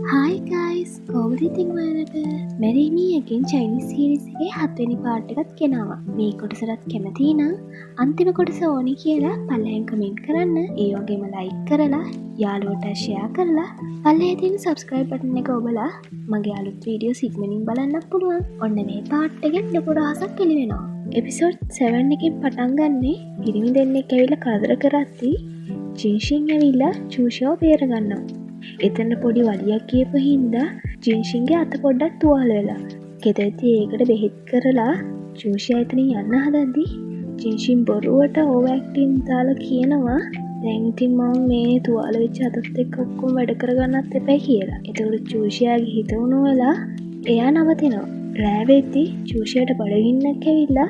Hi guys, කොහොමද ඉතින් ඔයාලට? මෙරිමි again Chinese series එකේ 7 වෙනි part එකත් ගෙනාවා. මේ කොටසට කැමති නම් අන්තිම කොටස ඕනි කියලා පල්ලෙහෙන් කමෙන්ට් කරන්න. ඒ වගේම like කරලා යාළුවන්ට share කරලා පල්ලෙහේ තියෙන subscribe button එක ඔබලා මගේ අලුත් වීඩියෝස් ඉක්මනින් බලන්න පුළුවන්. ඔන්න මේ part එකෙන් ලොකු රහසක් එළි වෙනවා. episode 7 එකෙන් පටන් ගන්නේ පිරිමි දෙන්නෙක් ඇවිල්ලා කරදර කරද්දී ජින්ෂින් ඇවිල්ලා චූෂියව බේර ගන්නවා. එතන පොඩි වලියක් කියපු හින්දා ජින්ෂින්ගේ අත පොඩ්ඩක් තුවාල වෙලා. ගෙදරදී ඒකට බෙහෙත් කරලා චූෂියා එතනින් යන්න හදද්දී ජින්ෂින් බොරුවට ඕවර් ඇක්ටින් දාලා කියනවා දැන් ඉතින් මම මේ තුවාල වෙච්ච අතත් එක්ක ඔක්කොම වැඩ කරගන්නත් එපා කියලා. ඒතකොට චූෂියාගේ හිත උණු වෙලා එයා නවතිනවා. රෑ වෙද්දී චූෂියාට බඩගින්නක් ඇවිල්ලා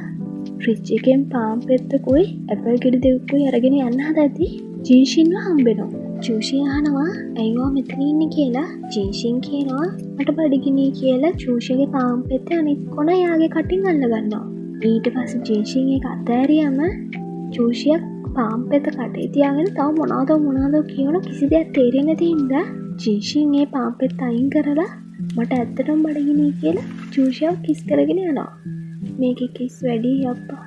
ෆ්‍රිජ් එකෙන් පාන් පෙත්තකුයි ඇපල් ගෙඩි දෙකකුයි අරගෙන යන්න හදද්දී ජින්ෂින්ව හම්බෙනවා. චූෂි අහනවා ඇයිවා මෙතන ඉන්නේ කියලා. ජින්ෂින් කියනවා මට බඩගිනි කියලා චූෂිගේ පාන් පෙත්තේ අනිත් කොන යාගේ කටින් අල්ල ගන්නවා. ඊට පස්සේ ජින්ෂින් ඒක අතෑරියම චූෂිය පාන් පෙත්ත කටේ තියාගෙන තව මොනවද කියන කිසි දෙයක් තේරෙන්නේ නැති හින්දා ජින්ෂින් ඒ පාන් පෙත්ත අයින් කරලා මට ඇත්තටම බඩගිනි කියලා චූෂියව කිස් කරගෙන යනවා. මේකේ කිස් වැඩි අප්පා.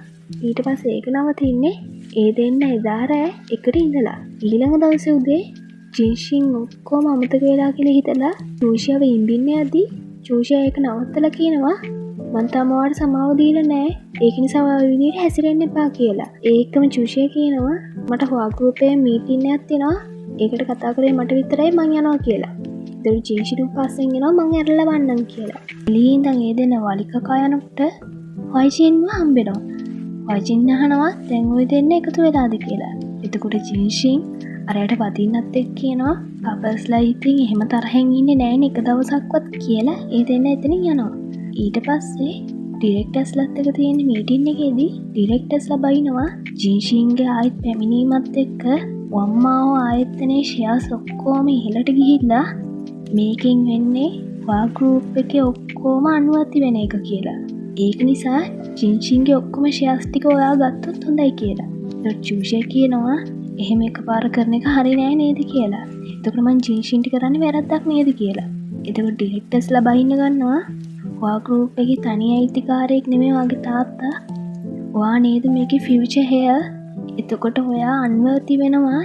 ඊට පස්සේ ඒක නවතින්නේ ඒ දෙන්න එදා රෑ එකට ඉඳලා ඊළඟ දවසේ උදේ ජින්ෂින් ඔක්කොම අමතක වෙලා කියලා හිතලා චූෂියව ඉඹින්න යද්දී චූෂියා ඒක නවත්තලා කියනවා මං තාම ඔයාලට සමාව දීලා නැහැ ඒක නිසා ඔයාලා විදිහට හැසිරෙන්න එපා කියලා. ඒකම චූෂියා කියනවා මට හොයා ගෲප් එකේ මීටින් එකක් තියෙනවා ඒකට කතා කරේ මට විතරයි මං යනවා කියලා. ඒතර ජින්ෂින් පස්සෙන් එනවා මං ඇරලා වන්නම් කියලා. එළියේ ඉඳන් ඒ දෙන්න වලිකකා යනකොට හොයිජින්ව හම්බෙනවා. වයිජින් අහනවා දැන් ඔය දෙන්න එකතු වෙලාද කියලා. එතකොට ජින්ෂින් අරයට වදින්නත් එක්ක කියනවා කපල්ස්ලා ඉතින් එහෙම තරහෙන් ඉන්නේ නෑනේ එක දවසක්වත් කියලා ඒ දෙන්න එතනින් යනවා. ඊට පස්සේ ඩිරෙක්ටර්ස්ලාත් එක්ක තියෙන මීටින් එකේදී ඩිරෙක්ටර්ස්ලා බයිනවා ජින්ෂින්ගේ ආයෙත් පැමිණීමත් එක්ක වම්මාව ආයතනයේ ෂෙයාර්ස් ඔක්කොම ඉහළට ගිහිල්ලා මේකෙන් වෙන්නේ වා ගෲප් එකේ ඔක්කොම අනුමැති වෙන එක කියලා. ඒක නිසා ජින්ෂින්ගේ ඔක්කොම ෂෙයාර්ස් ටික ඔයා ගත්තොත් හොඳයි කියලා. ඒත් චූෂියා කියනවා එහෙම එකපාර කරන එක හරි නෑ නේද කියලා. එතකොට මං ජින්ෂින්ට කරන්නේ වැරද්දක් නේද කියලා. එතකොට ඩිරෙක්ටර්ස්ලා බයින්න ගන්නවා. ඔයා ගෲප් එකේ තනි අයිතිකාරයෙක් නෙමෙයි වාගේ තාත්තා. ඔයා නේද මේකේ ෆියුචර් හෙයර්. එතකොට ඔයා අන්වර්ති වෙනවා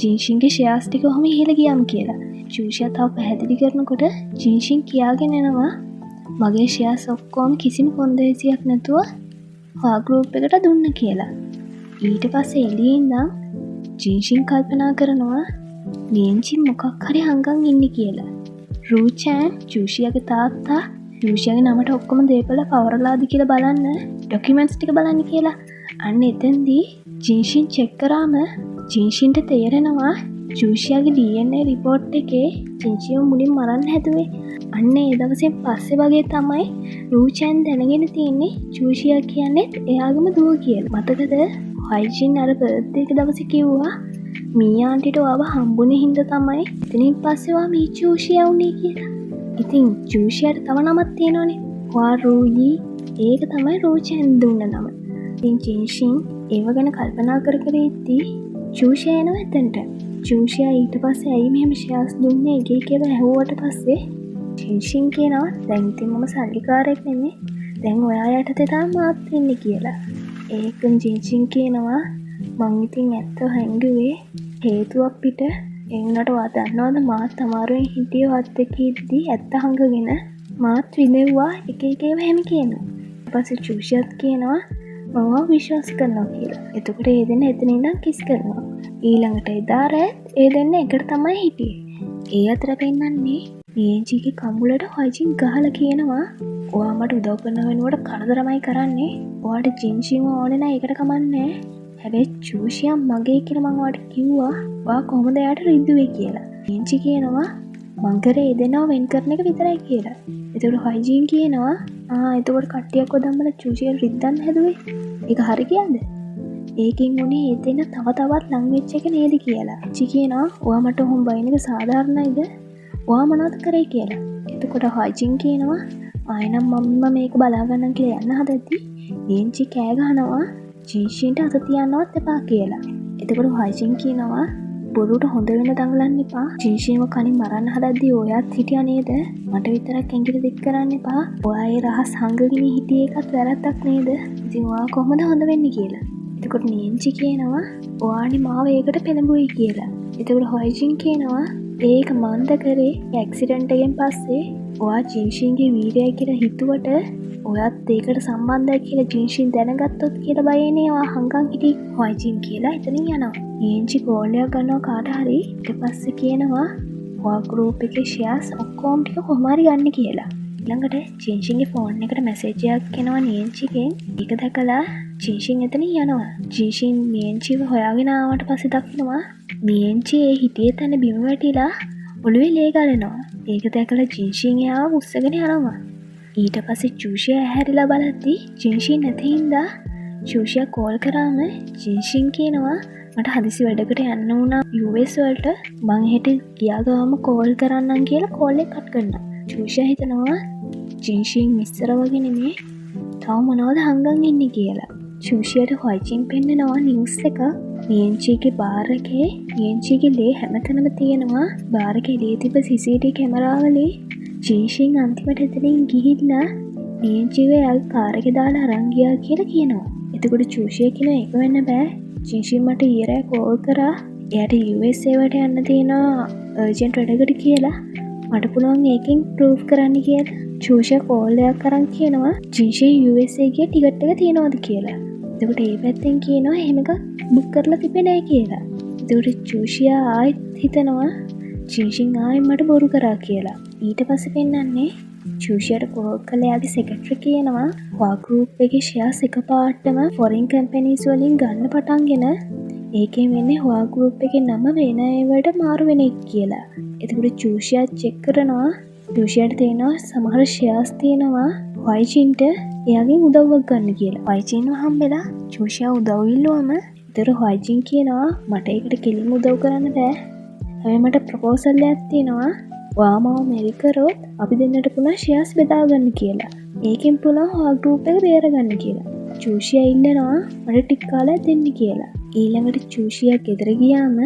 ජින්ෂින්ගේ ෂෙයාර්ස් ටික ඔහම ඉහළ ගියම් කියලා. චූෂියා තව පැහැදිලි කරනකොට ජින්ෂින් කියාගෙන එනවා මගේ ෂෙයාර්ස් ඔක්කොම කිසිම කොන්දේසියක් නැතුව හොයා ගෲප් එකට දුන්න කියලා. ඊට පස්සේ එළියේ ඉඳන් ජින්ෂින් කල්පනා කරනවා නියංචි මොකක් හරි හංගන් ඉන්නේ කියලා. රූචෑන් චූෂියාගේ තාත්තා චූෂියාගේ නමට ඔක්කොම දේපල පවරලාද කියලා බලන්න ඩොකියුමන්ට්ස් ටික බලන්න කියලා. අන්න එතෙන්දී ජින්ෂින් චෙක් කරාම ජින්ෂින්ට තේරෙනවා චූෂියාගේ DNA රිපෝට් එකේ ජින්ෂියව මුලින් මරන්න හැදුවේ. අන්න ඒ දවසෙන් පස්සේ වගේ තමයි රූචෑන් දැනගෙන තියෙන්නේ චූෂියා කියන්නේ එයාගේම දුව කියලා. මතකද හයිජින් අර බර්ත්ඩේ එක දවසේ කිව්වා මී ආන්ටිට ඔයාව හම්බුනේ හින්දා තමයි එතනින් පස්සේ ඔයා මේ චූෂියා වුනේ කියලා. ඉතින් චූෂියාට තව නමක් තියෙනවනේ. ඔයා රූයි ඒක තමයි රූචෑන් දුන්න නම. ඉතින් ජින්ෂින් ඒව ගැන කල්පනා කර කර ඉද්දී චූෂියා එනවා එතනට. චූෂියා ඊට පස්සේ ඇයි මෙහෙම ෂෙයාර්ස් දුන්නේ එකේ කියලා ඇහුවට පස්සේ ජින්ෂින් කියනවා දැන් ඉතින් මම සල්ලිකාරයෙක් නෙමෙයි දැන් ඔයා යටතේ තමයි මාත් ඉන්නේ කියලා. ඒකෙන් ජින්ෂින් කියනවා මං ඉතින් ඇත්ත හැංගුවේ හේතුවක් පිට ඒ වුණාට ඔයා දන්නවද මාත් අමාරුවෙන් හිටියේ වත් එක්ක ඉද්දි ඇත්ත හංගගෙන මාත් විඳෙව්වා එක එක ඒවා හැම කියනවා. ඊට පස්සේ චූෂියත් කියනවා මම විශ්වාස කරනවා කියලා. එතකොට ඒ දෙන්න එතන ඉඳන් කිස් කරනවා. ඊළඟට එදා රෑ ඒ දෙන්න එකට තමයි හිටියේ. ඒ අතර පෙන්නන්නේ නියංචිගේ කඹුලට හයිජින් ගහලා කියනවා ඔයා මට උදව් කරන වෙනුවට කරදරමයි කරන්නේ. ඔයාට ජින්ෂින්ව ඕනේ නැහැ ඒකට කමන්නේ. හැබැයි චූෂියා මගේ කියලා මං ඔයාට කිව්වා. ඔයා කොහොමද එයාට රිද්දුවේ කියලා. නියංචි කියනවා මං කරේ එදෙනව වෙන් කරන එක විතරයි කියලා. එතකොට හයිජින් කියනවා එතකොට කට්ටියක් ඔදම්මල චූෂියා රිද්දන්න හැදුවේ. ඒක හරි කියලාද? ඒකෙන් උනේ ඒ දෙන්න තව තවත් ලං වෙච්ච එක නේද කියලා. චි කියනවා ඔයා මට ඔහොම බයින් එක සාධාරණයිද? ඔයා මොනවද කරේ කියලා. එතකොට හයිජින් කියනවා ආයෙනම් මම මේක බලාගන්නම් කියලා යන්න හදද්දි නියංචි කෑ ගහනවා ජින්ෂින්ට අත තියන්නවත් එපා කියලා. එතකොට හයිජින් කියනවා බොරුට හොඳ වෙන දඟලන්න එපා. ජින්ෂීව කනින් මරන්න හදද්දී ඔයාත් හිටියා නේද? මට විතරක් ඇඟිලි දික් කරන්න එපා. ඔයා ඒ රහස් හංගගෙන හිටියේ එකත් වැරද්දක් නේද? ඉතින් ඔයා කොහොමද හොඳ වෙන්නේ කියලා. එතකොට නියංචි කියනවා ඔයානි මාව ඒකට පෙළඹුයි කියලා. එතකොට හොයිජින් කියනවා ඒක මන්ද කරේ ඇක්සිඩන්ට් එකෙන් පස්සේ ඔයා ජින්ෂීන්ගේ වීරයයි කියලා හිතුවට ඔයත් ඒකට සම්බන්ධයි කියලා ජින්ෂීන් දැනගත්තොත් කියලා බයනේ ඔයා හංගන් හිටි හොයිජින් කියලා එතනින් යනවා. නියංචි කෝල් එකක් ගන්නවා කාට හරි. ඊට පස්සේ කියනවා ඔයා ගෲප් එකේ ෂෙයාර්ස් ඔක්කොම ටික කොහොම හරි ගන්න කියලා. ඊළඟට ජින්ෂීන්ගේ ෆෝන් එකට මැසේජ් එකක් එනවා නියංචිගෙන්. ඒක දැකලා ජින්ෂීන් එතනින් යනවා. ජින්ෂීන් නියංචිව හොයාගෙන ආවට පස්සේ දකිනවා නියංචි ඒ හිටියේ තැන බිම වැටිලා ඔළුවේ ලේ ගලනවා. ඒක දැකලා ජින්ෂීන් එයාව උස්සගෙන යනවා. ඊට පස්සේ චූෂියා ඇහැරිලා බලද්දි ජින්ෂීන් නැති හින්දා චූෂියා කෝල් කරාම ජින්ෂීන් කියනවා මට හදිසි වැඩකට යන්න වුණා US වලට මං හෙට ගියා ගාම කෝල් කරන්නම් කියලා කෝල් එක කට් කරනවා. චූෂියා හිතනවා ජින්ෂීන් ඉස්සර වගේ නෙමේ තව මොනවද හංගන් ඉන්නේ කියලා. චූෂියාට හොයිජින් පෙන්නනවා නිවුස් එක. නියංචිගේ බාර් එකේ නියංචිගේ ලේ හැමතැනම තියෙනවා. බාර් එකේ ලේ තිබ්බ CCTV කැමරාවලේ ජින්ෂීන් අන්තිමට එතනින් ගිහිල්ලා නියංචිව එයාගේ කාර් එකේ දාලා අරන් ගියා කියලා කියනවා. එතකොට චූෂියා කියනවා ඒක වෙන්න බෑ. ජින්ෂීන් මට ඊයරෑ කෝල් කරා එයාට USA වලට යන්න තියෙනවා අර්ජන්ට් වැඩකට කියලා. මට පුළුවන් ඒකෙන් ප්‍රූෆ් කරන්න කියලා. චූෂියා කෝල් එකක් අරන් කියනවා ජින්ෂීන් USA ගිය ටිකට් එක තියෙනවද කියලා. එතකොට ඒ පැත්තෙන් කියනවා එහෙම එකක් බුක් කරලා තිබෙන්නේ නැහැ කියලා. එතකොට චූෂියා ආයෙත් හිතනවා ජින්ෂීන් ආයෙත් මට බොරු කරා කියලා. ඊට පස්සේ පෙන්නන්නේ චූෂියාට කෝල් කළා යාගේ සෙක්‍රටරි කියනවා වා ගෲප් එකේ ෂෙයාර්ස් එකපාරටම ෆොරින් කම්පැනිස් වලින් ගන්න පටන්ගෙන ඒකෙන් වෙන්නේ වා ගෲප් එකේ නම වෙන ඒවට මාරු වෙන එක කියලා. එතකොට චූෂියා චෙක් කරනවා චූෂියාට තේනවා සමහර ෂෙයාර්ස් තියෙනවා හොයිජින්ට එයාගෙන් උදව්වක් ගන්න කියලා. හොයිජින්ව හම්බෙලා චූෂියා උදව් ඉල්ලුවම ඒතර හොයිජින් කියනවා මට ඒකට කෙලින්ම උදව් කරන්න බෑ. හැබැයි මට ප්‍රොපෝසල් එකක් තියෙනවා වාමාව මෙරිකරොත් අපි දෙන්නට පුළා ෂෙයාර්ස් බෙදාගන්න කියලා. ඒකෙන් පුළා හා ගෲප් එක බේරගන්න කියලා. චූෂියා ඉල්ලනවා මට ටික කාලයක් දෙන්න කියලා. ඊළඟට චූෂියා ගෙදර ගියාම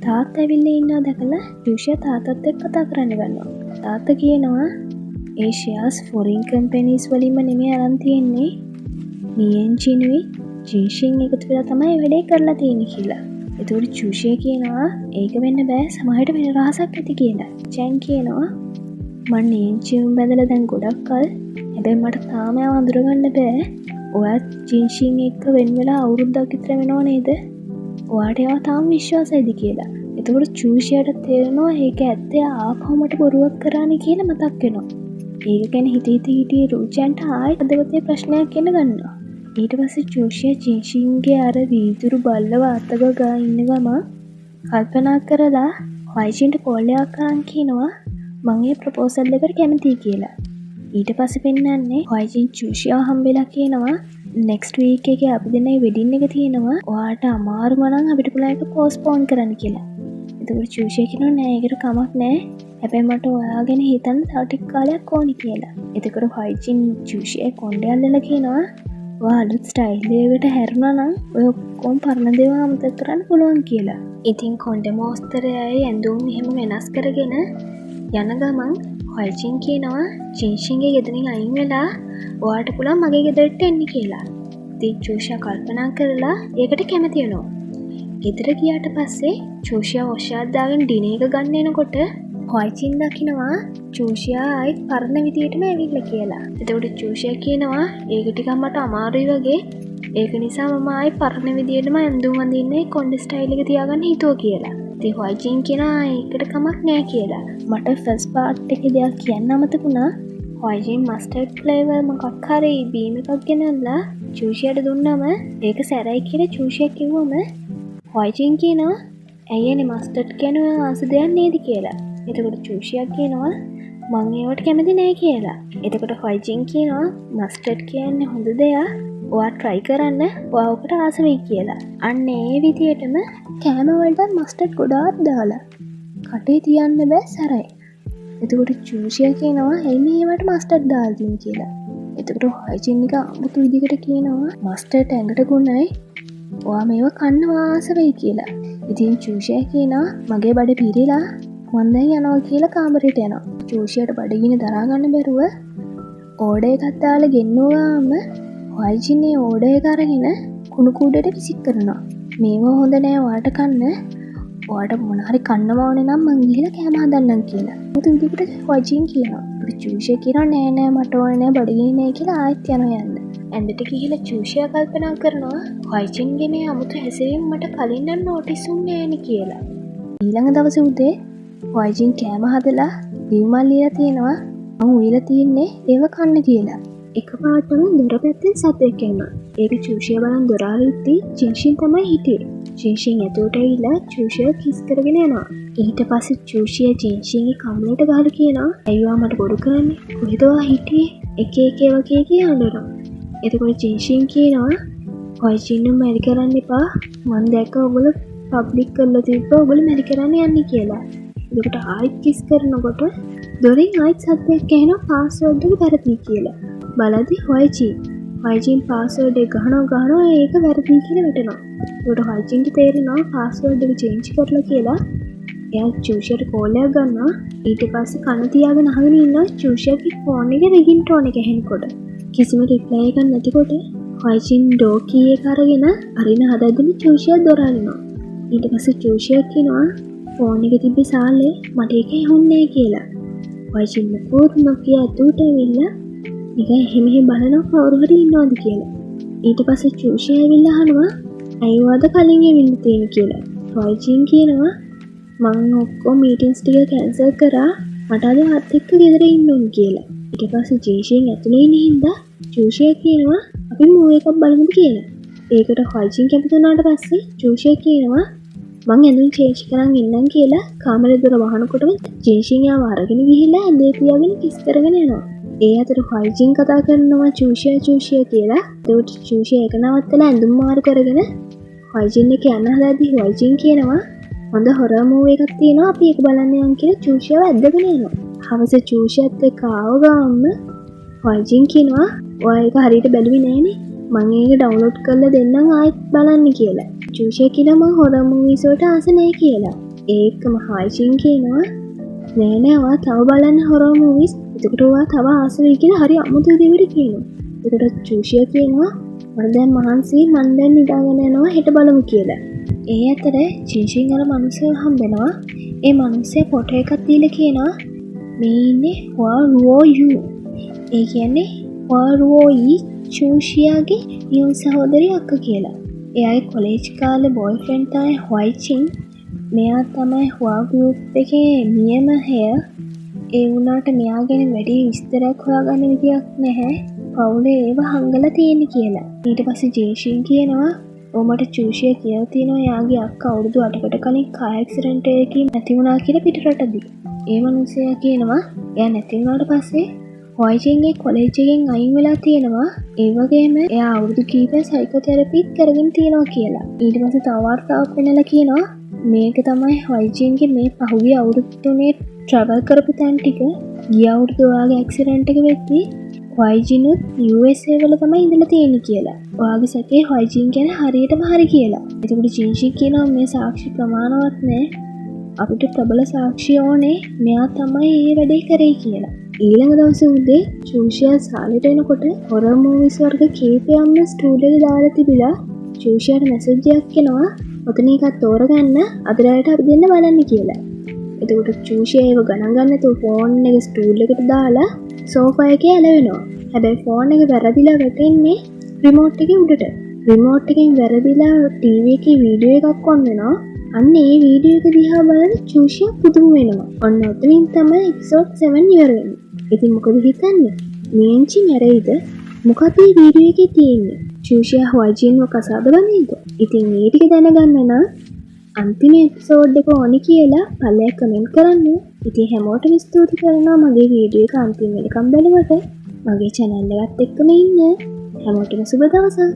තාත්තා ඇවිල්ලා ඉන්නවා දැකලා චූෂියා තාත්තත් එක්ක කතා කරන්න ගන්නවා. තාත්තා කියනවා ඒ ෂෙයාර්ස් ෆොරින් කම්පැනිස් වලින්ම නෙමෙයි අරන් තියෙන්නේ. නියංචිනුයි ජින්ෂීන් එකතු වෙලා තමයි වැඩේ කරලා තියෙන්නේ කියලා. එතකොට චූෂියා කියනවා ඒක වෙන්න බෑ සමහරට වෙන රහසක් ඇති කියලා. ජැන් කියනවා මම නියංචියුම් බැඳලා දැන් ගොඩක් කල් හැබැයි මට තාම ආව අඳුරගන්න බෑ. ඔයත් ජින්ෂීන් එක්ක වෙන වෙලා අවුරුද්දක් විතර වෙනව නේද? ඔයාට ඒවා තාම විශ්වාසයිද කියලා. එතකොට චූෂියාට තේරෙනවා ඒක ඇත්තේ ආපහු මට බොරුවක් කරානේ කියලා මතක් වෙනවා. ඒක ගැන හිතේ රූචන්ට ආයෙත් අදවතේ ප්‍රශ්නයක් එන්න ගන්නවා. ඊට පස්සේ චූෂියා ජින්ෂීන්ගේ අර වීදුරු බල්ලව අතගා ඉන්න ගම කල්පනා කරලා හොයිජින්ට කෝල් එකක් කරන් කියනවා මම මේ ප්‍රොපෝසල් එකට කැමතියි කියලා. ඊට පස්සේ පෙන්නන්නේ හොයිජින් චූෂියා හම්බෙලා කියනවා නෙක්ස්ට් වීක් එකේ අපි දෙන්නගේ වෙඩින් එක තියෙනවා. ඔයාට අමාරුම නම් අපිට පුළුවන් ඒක පෝස්ට්පෝන් කරන්න කියලා. එතකොට චූෂියා කියනවා නෑ ඒකට කමක් නෑ. හැබැයි මට ඔයා ගැන හිතන්න තව ටික කාලයක් ඕනි කියලා. එතකොට හොයිජින් චූෂියා කොණ්ඩේ අල්ලලා කියනවා ඔයා අලුත් ස්ටයිල් එකකට හැරුණා නම් ඔය ඔක්කොම පරණ දේවල් අමතක කරන්න පුළුවන් කියලා. ඉතින් කොණ්ඩේ මෝස්තරයයි ඇඳුම් එහෙම වෙනස් කරගෙන යන ගමන් හොයිජින් කියනවා ජින්ෂීන්ගේ ගෙදරින් අයින් වෙලා ඔයාට පුළුවන් මගේ ගෙදරට එන්න කියලා. ඉතින් චූෂියා කල්පනා කරලා ඒකට කැමති වෙනවා. ගෙදර ගියාට පස්සේ චූෂියා වොෂාත් දාගෙන ඩිනර් එක ගන්න එනකොට හොයිජින් දකිනවා චූෂියා ආයෙත් පරණ විදියටම ඇවිල්ලා කියලා. එතකොට චූෂියා කියනවා ඒක ටිකක් මට අමාරුයි වගේ ඒක නිසා මම ආයෙත් පරණ විදියටම ඇඳුම් අඳින්නේ කොණ්ඩේ ස්ටයිල් එක තියාගන්න හිතුවා කියලා. ඉතින් හොයිජින් කියනවා ඒකට කමක් නෑ කියලා. මට ෆස්ට් පාර්ට් එකේ දෙයක් කියන්න අමතක වුණා. හොයිජින් මස්ටර්ඩ් ෆ්ලේවර් මොකක් හරි බීම් එකක් ගෙනල්ලා චූෂියාට දුන්නම ඒක සැරයි කියලා චූෂියා කිව්වම හොයිජින් කියනවා ඇයියනේ මස්ටර්ඩ් කියන්නේ ආස දෙයක් නේද කියලා. එතකොට චූෂියා කියනවා මං ඒවට කැමති නෑ කියලා. එතකොට හොයිජින් කියනවා මස්ටර්ඩ් කියන්නේ හොඳ දෙයක්. ඔයා try කරන්න ඔයා ඔකට ආස වෙයි කියලා. අන්න ඒ විදියටම කෑම වලට මස්ටර්ඩ් ගොඩාක් දාලා කටේ තියන්න බෑ සැරයි. එතකොට චූෂියා කියනවා ඇයි මේවට මස්ටර්ඩ් දාලා තියෙන්නේ කියලා. එතකොට හොයිජින් එක අමුතු විදිහකට කියනවා මස්ටර්ඩ් ඇඟට ගුණයි. ඔයා මේව කන්න ආස වෙයි කියලා. ඉතින් චූෂය කියනවා මගේ බඩ පිරිලා මන් දැන් යනවා කියලා කාමරයට යනවා. චූෂයට බඩගිනි දරාගන්න බැරුව ඕඩර් එකක් දාලා ගෙන්නුවාම හොයිජින්නේ ඕඩර් එක අරගෙන කුණු කූඩේට විසික් කරනවා. මේවා හොඳ නෑ ඔයාලට කන්න. ඔයාලට මොන හරි කන්න ඕනේ නම් මං ගිහලා කෑම හදන්නම් කියලා. මුතු විදිහට හොයිජින් කියනවා. චූෂය කියනවා නෑ නෑ මට ඕනේ නෑ බඩගිනි නෑ කියලා ආයෙත් යනවා යන්න. ඇඳට ගිහිල්ලා චූෂය කල්පනා කරනවා හොයිජින්ගේ මේ අමුතු හැසිරීම මට කලින් නම් නෝටිස් වුන්නේ නෑනේ කියලා. ඊළඟ දවසේ උදේ හොයිජින් කෑම හදලා දීමල් ලියලා තියෙනවා මං උයලා තියන්නේ ඒව කන්න කියලා. එකපාරටම දොර පැත්තෙන් සතෙක් එනවා. ඒක චූෂය බලන් දොර ආරිද්දි ජින්ෂින් තමයි හිටියේ. ජින්ෂින් ඇතුළට ඇවිල්ලා චූෂය කිස් කරගෙන යනවා. ඊට පස්සේ චූෂය ජින්ෂින්ගේ කම්මලට ගහලා කියනවා අයියෝ මට බොරු කරන්නේ කොහෙද ඔයා හිටියේ එක එක ඒවා කියනවා. එතකොට ජින්ෂින් කියනවා හොයිජින් මැරි කරන්න එපා මං දැක්ක ඔයගොල්ලෝ පබ්ලික් කරලා තිබ්බා ඔයගොල්ලෝ මැරි කරන්න යන්නේ කියලා. ඒකට ආයෙත් කිස් කරනකොට දොරෙන් ආයෙත් සද්දයක් ඇහෙනවා පාස්වර්ඩ් එක වැරදි කියලා. බලද්දි හොයිජින් පාස්වර්ඩ් එක ගහනවා ඒක වැරදි කියලා වැටෙනවා. ඒකට හොයිජින්ට තේරෙනවා පාස්වර්ඩ් එක චේන්ජ් කරලා කියලා. එයා චූෂයට කෝල් එකක් ගන්නවා. ඊට පස්සේ කන තියාගෙන අහගෙන ඉන්නවා චූෂයාගේ ෆෝන් එකේ රින්ග්ටෝන් එක ඇහෙනකොට. කිසිම රිප්ලයි එකක් නැතිකොට හොයිජින් ඩෝ කී එක අරගෙන අරින හදද්දිම චූෂයා දොර අරිනවා. ඊට පස්සේ චූෂයා කියනවා ෆෝන් එකේ තිබ්බ සාලේ මට ඒක ඇහුන්නේ කියලා. හොයිජින් මොකද නොකිය ඇතුළට ඇවිල්ලා නිකන් එහෙම බලනවා කවුරු හරි ඉන්නවද කියලා. ඊට පස්සේ චූෂයා ඇවිල්ලා අහනවා ඇයි ඔයාද කලින් ඇවිල්ලා තියෙන්නේ කියලා. හොයිජින් කියනවා මං ඔක්කොම මීටින්ස් ටික කැන්සල් කරා මට අද හත් එක්ක ගෙදර ඉන්න ඕන කියලා. ඊට පස්සේ ජීෂින් ඇතුලේ ඉන්න හින්දා චූෂය කියනවා අපි මූවී එකක් බලමුද කියලා. ඒකට හොයිජින් කැමති වුණාට පස්සේ චූෂය කියනවා මං ඇඳුම් චේන්ජ් කරන් ඉන්නම් කියලා කාමරේ දොර වහනකොටම ජීෂින් යාව අරගෙන ගිහිල්ලා ඇඳේ තියාගෙන කිස් කරගෙන යනවා. ඒ අතර හොයිජින් කතා කරනවා චූෂය කියලා. ඒකට චූෂය එක නවත්තලා ඇඳුම් මාරු කරගෙන හොයිජින් එක යන්න හදද්දි හොයිජින් කියනවා හොඳ හොරර් මූවී එකක් තියෙනවා අපි ඒක බලන්න යන්න කියලා චූෂයව ඇද්දගෙන යනවා. හවස චූෂයත් එක්ක ආව ගමන් හොයිජින් කියනවා ඔයා ඒක හරියට බැලුවේ නෑනේ මම ඒක ඩවුන්ලෝඩ් කරලා දෙන්නම් ආයෙත් බලන්න කියලා. චූෂය කියනවා මම හොරර් මූවීස් වලට ආස නෑ කියලා. ඒකම හොයිජින් කියනවා නෑ ඔයා තව බලන්න හොරර් මූවීස්. එතකොට ඔයා තව ආස වෙයි කියලා හරි අමුතු විදිහට කියනවා. එතකොට චූෂය කියනවා මම දැන් මහන්සි මම දැන් නිදාගෙන යනවා හෙට බලමු කියලා. ඒ අතර ජින්ෂින් අර මිනිස්සු හම්බෙනවා. ඒ මිනිස්සේ ෆොටෝ එකක් දීලා කියනවා මේ ඉන්නේ හුරුවෝ. ඒ කියන්නේ හුරුවෝයි චූෂියාගේ නියුන් සහෝදරිය අක්කා කියලා. එයාගේ කොලෙජ් කාලේ බොයිෆ්‍රෙන්ඩ් තමයි හොයිජින්. මෙයා තමයි හුවා ගෲප් එකේ නියම හෙයර්. ඒ වුණාට මෙයා ගැන වැඩි විස්තරයක් හොයාගන්න විදියක් නැහැ. පවුලේ ඒව හංගලා තියෙන්නේ කියලා. ඊට පස්සේ ජේෂින් කියනවා ඔමට චූෂය කියලා තියෙනවා එයාගේ අක්කා අවුරුදු 8කට කලින් කාර් ඇක්සිඩන්ට් එකකින් නැති වුණා කියලා පිටරටදී. ඒ මිනිහයා කියනවා එයා නැති වුණාට පස්සේ හොයිජින්ගේ කොලෙජ් එකෙන් අයින් වෙලා තියෙනවා. ඒ වගේම එයා අවුරුදු කීපයක් සයිකෝതെරපිත් කරගෙන තියෙනවා කියලා. ඊට පස්සේ තව වார்த்தාවක් වෙනලා කියනවා මේක තමයි හොයිජින්ගේ මේ පහුගිය අවුරුදු 3 ට්‍රැවල් කරපු තැන් ටික. ගිය අවුරුදු ඔයාගේ ඇක්සිඩන්ට් එක වෙද්දී හොයිජිනුත් USA වල තමයි ඉඳලා තියෙන්නේ කියලා. ඔයාගේ සැකේ හොයිජින් ගැන හරියටම හරි කියලා. එතකොට ජින්ෂි කියනවා මේ සාක්ෂි ප්‍රමාණවත් නෑ. අපිට ප්‍රබල සාක්ෂි ඕනේ. මෙයා තමයි මේ වැඩේ කරේ කියලා. ඊළඟ දවසේ උදේ චූෂියා සාලෙට එනකොට හොරර් මූවිස් වර්ග කීපයක්ම ස්ටුඩියෝ එකේ දාලා තිබිලා චූෂියාට මැසේජ් එකක් එනවා. ඔතන එකක් තෝරගන්න අද රාත්‍රියට අපි දෙන්න බලන්න කියලා. එතකොට චූෂියා ඒව ගණන් ගන්න නැතුව ෆෝන් එක ස්ටූල් එකට දාලා සෝෆා එකේ ඇලවෙනවා. හැබැයි ෆෝන් එක වැරදිලා වැටෙන්නේ රිමෝට් එකේ උඩට. රිමෝට් එකෙන් වැරදිලා ටීවී එකේ වීඩියෝ එකක් ඔන් වෙනවා. අන්න ඒ වීඩියෝ එක දිහා බලන චූෂියා පුදුම වෙනවා. ඔන්න ඔතනින් තමයි එපිසෝඩ් 7 ඉවර වෙන්නේ. ඉතින් මොකද හිතන්නේ? මියන්චි මැරෙයිද? මොකද මේ වීඩියෝ එකේ තියෙන්නේ? චූෂියා හොයිජින්ව කසාද බඳින්නද? ඉතින් මේ ටික දැනගන්න නම් අන්තිම එපිසෝඩ් එක ඕනි කියලා පල්ලෙහා කමෙන්ට් කරන්න. ඉතින් හැමෝටම ස්තුති කරනවා මගේ වීඩියෝ එක අන්තිම වෙනකම් බලුවට. මගේ channel එකත් එක්කම ඉන්න. හැමෝටම සුබ දවසක්.